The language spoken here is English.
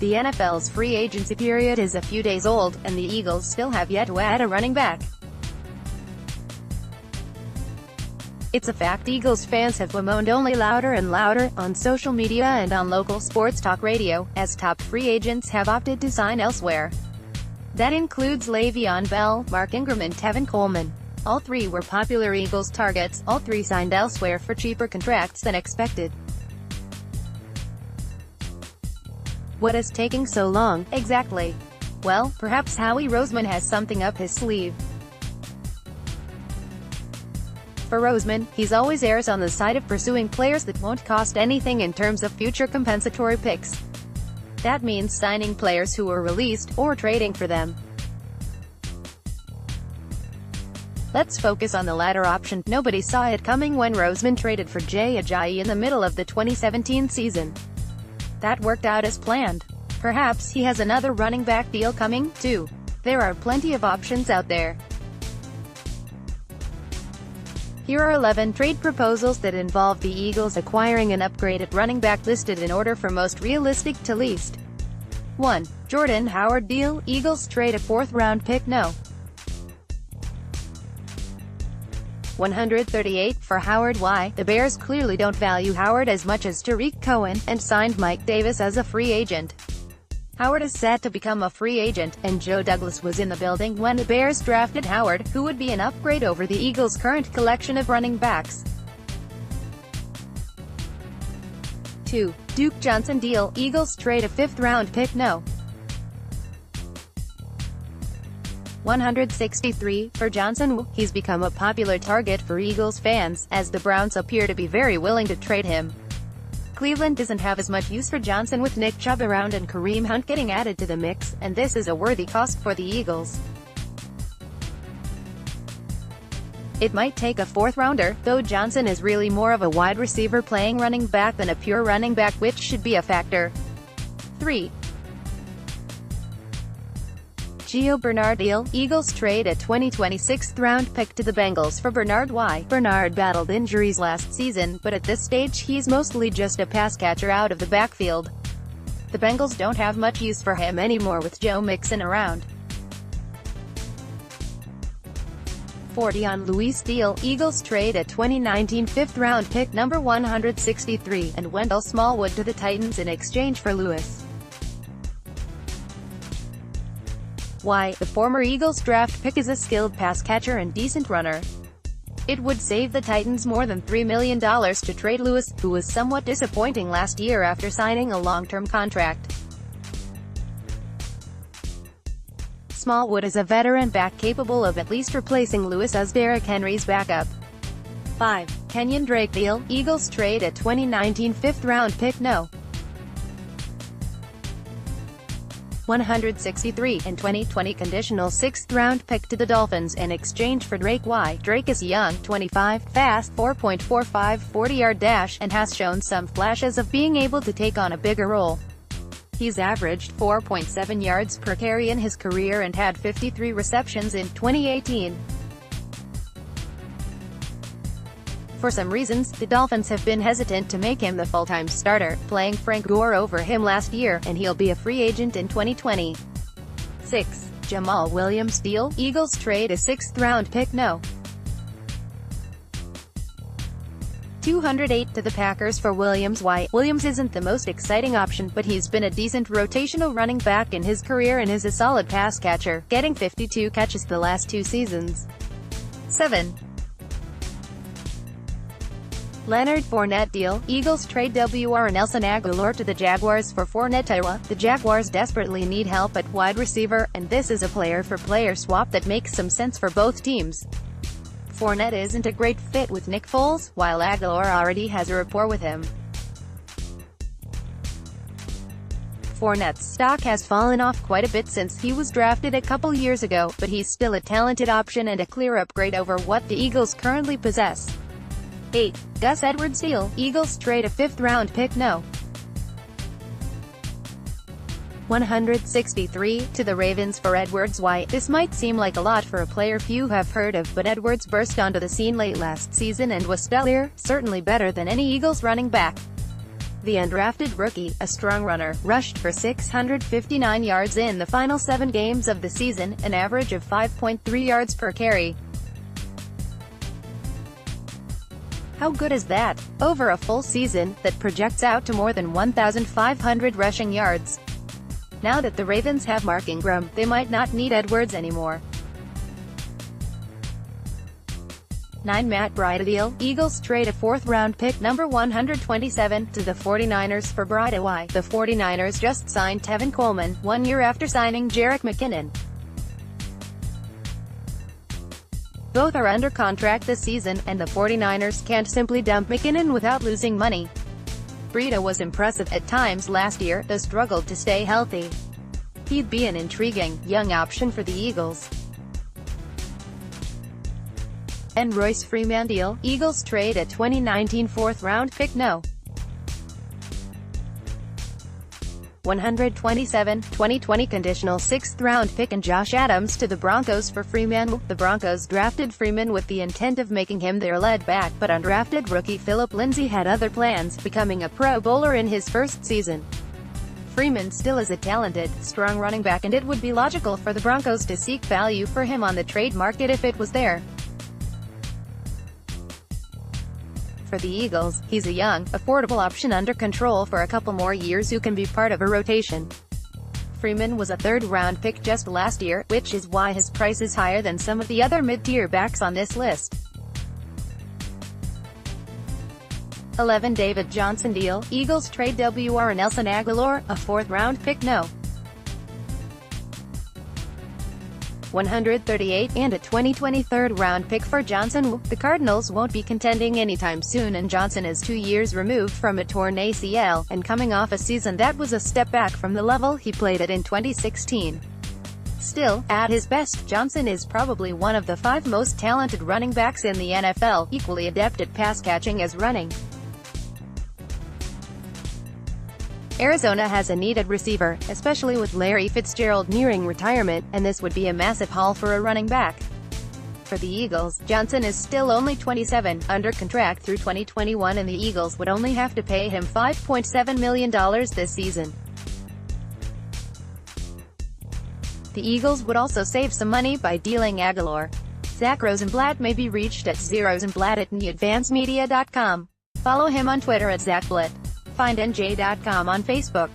The NFL's free agency period is a few days old, and the Eagles still have yet to add a running back. It's a fact Eagles fans have bemoaned only louder and louder, on social media and on local sports talk radio, as top free agents have opted to sign elsewhere. That includes Le'Veon Bell, Mark Ingram and Tevin Coleman. All three were popular Eagles targets, all three signed elsewhere for cheaper contracts than expected. What is taking so long, exactly? Well, perhaps Howie Roseman has something up his sleeve. For Roseman, he's always errs on the side of pursuing players that won't cost anything in terms of future compensatory picks. That means signing players who were released, or trading for them. Let's focus on the latter option. Nobody saw it coming when Roseman traded for Jay Ajayi in the middle of the 2017 season. That worked out as planned. Perhaps he has another running back deal coming, too. There are plenty of options out there. Here are 11 trade proposals that involve the Eagles acquiring an upgraded running back, listed in order from most realistic to least. 1. Jordan Howard deal. Eagles trade a 4th-round pick. No. 138 for Howard. Why? The Bears clearly don't value Howard as much as Tariq Cohen, and signed Mike Davis as a free agent. Howard is set to become a free agent, and Joe Douglas was in the building when the Bears drafted Howard, who would be an upgrade over the Eagles' current collection of running backs. 2. Duke Johnson deal. Eagles trade a 5th-round pick. No. 163 for Johnson. He's become a popular target for Eagles fans, as the Browns appear to be very willing to trade him. Cleveland doesn't have as much use for Johnson with Nick Chubb around and Kareem Hunt getting added to the mix, and this is a worthy cost for the Eagles. It might take a 4th-rounder, though Johnson is really more of a wide receiver playing running back than a pure running back, which should be a factor. 3. Gio Bernard deal. Eagles trade a 2020 6th-round pick to the Bengals for Bernard. Why? Bernard battled injuries last season, but at this stage he's mostly just a pass catcher out of the backfield. The Bengals don't have much use for him anymore with Joe Mixon around. 4. Dion Lewis deal. Eagles trade a 2019 5th-round pick number 163 and Wendell Smallwood to the Titans in exchange for Lewis. Why? The former Eagles draft pick is a skilled pass catcher and decent runner. It would save the Titans more than $3 million to trade Lewis, who was somewhat disappointing last year after signing a long-term contract. Smallwood is a veteran back capable of at least replacing Lewis as Derrick Henry's backup. 5. Kenyon Drake deal. Eagles trade a 2019 5th-round pick. No. 163 and 2020 conditional 6th-round pick to the Dolphins in exchange for Drake. Why? Drake is young, 25, fast, 4.45 40-yard dash, and has shown some flashes of being able to take on a bigger role. He's averaged 4.7 yards per carry in his career and had 53 receptions in 2018. For some reasons, the Dolphins have been hesitant to make him the full-time starter, playing Frank Gore over him last year, and he'll be a free agent in 2020. 6. Jamal Williams deal. Eagles trade a 6th-round pick. No. 208 to the Packers for Williams. Why? Williams isn't the most exciting option, but he's been a decent rotational running back in his career and is a solid pass catcher, getting 52 catches the last 2 seasons. 7. Leonard Fournette deal. Eagles trade WR Nelson Agholor to the Jaguars for Fournette. The Jaguars desperately need help at wide receiver, and this is a player-for-player swap that makes some sense for both teams. Fournette isn't a great fit with Nick Foles, while Agholor already has a rapport with him. Fournette's stock has fallen off quite a bit since he was drafted a couple years ago, but he's still a talented option and a clear upgrade over what the Eagles currently possess. 8. Gus Edwards deal. Eagles trade a 5th-round pick. No. 163 to the Ravens for Edwards. Why? This might seem like a lot for a player few have heard of, but Edwards burst onto the scene late last season and was stellar, certainly better than any Eagles running back. The undrafted rookie, a strong runner, rushed for 659 yards in the final 7 games of the season, an average of 5.3 yards per carry. How good is that? Over a full season, that projects out to more than 1,500 rushing yards. Now that the Ravens have Mark Ingram, they might not need Edwards anymore. 9. Matt Breida deal. Eagles trade a 4th-round pick number 127 to the 49ers for Breida. Why? The 49ers just signed Tevin Coleman, 1 year after signing Jerick McKinnon. Both are under contract this season, and the 49ers can't simply dump McKinnon without losing money. Breida was impressive at times last year, though struggled to stay healthy. He'd be an intriguing, young option for the Eagles. And Royce Freeman deal. Eagles trade a 2019 4th-round pick No. 127, 2020 conditional 6th-round pick and Josh Adams to the Broncos for Freeman. The Broncos drafted Freeman with the intent of making him their lead back, but undrafted rookie Philip Lindsay had other plans, becoming a Pro Bowler in his first season. Freeman still is a talented, strong running back, and it would be logical for the Broncos to seek value for him on the trade market if it was there. For the Eagles, he's a young, affordable option under control for a couple more years who can be part of a rotation. Freeman was a 3rd-round pick just last year, which is why his price is higher than some of the other mid-tier backs on this list. 11. David Johnson deal. Eagles trade WR Nelson Agholor, a 4th-round pick No. 138, and a 2020 3rd-round pick for Johnson. The Cardinals won't be contending anytime soon, and Johnson is 2 years removed from a torn ACL, and coming off a season that was a step back from the level he played at in 2016. Still, at his best, Johnson is probably one of the 5 most talented running backs in the NFL, equally adept at pass catching as running. Arizona has a needed receiver, especially with Larry Fitzgerald nearing retirement, and this would be a massive haul for a running back. For the Eagles, Johnson is still only 27, under contract through 2021, and the Eagles would only have to pay him $5.7 million this season. The Eagles would also save some money by dealing Agholor. Zach Rosenblatt may be reached at zrosenblatt@newadvancemedia.com. Follow him on Twitter at ZachBlatt. Find NJ.com on Facebook.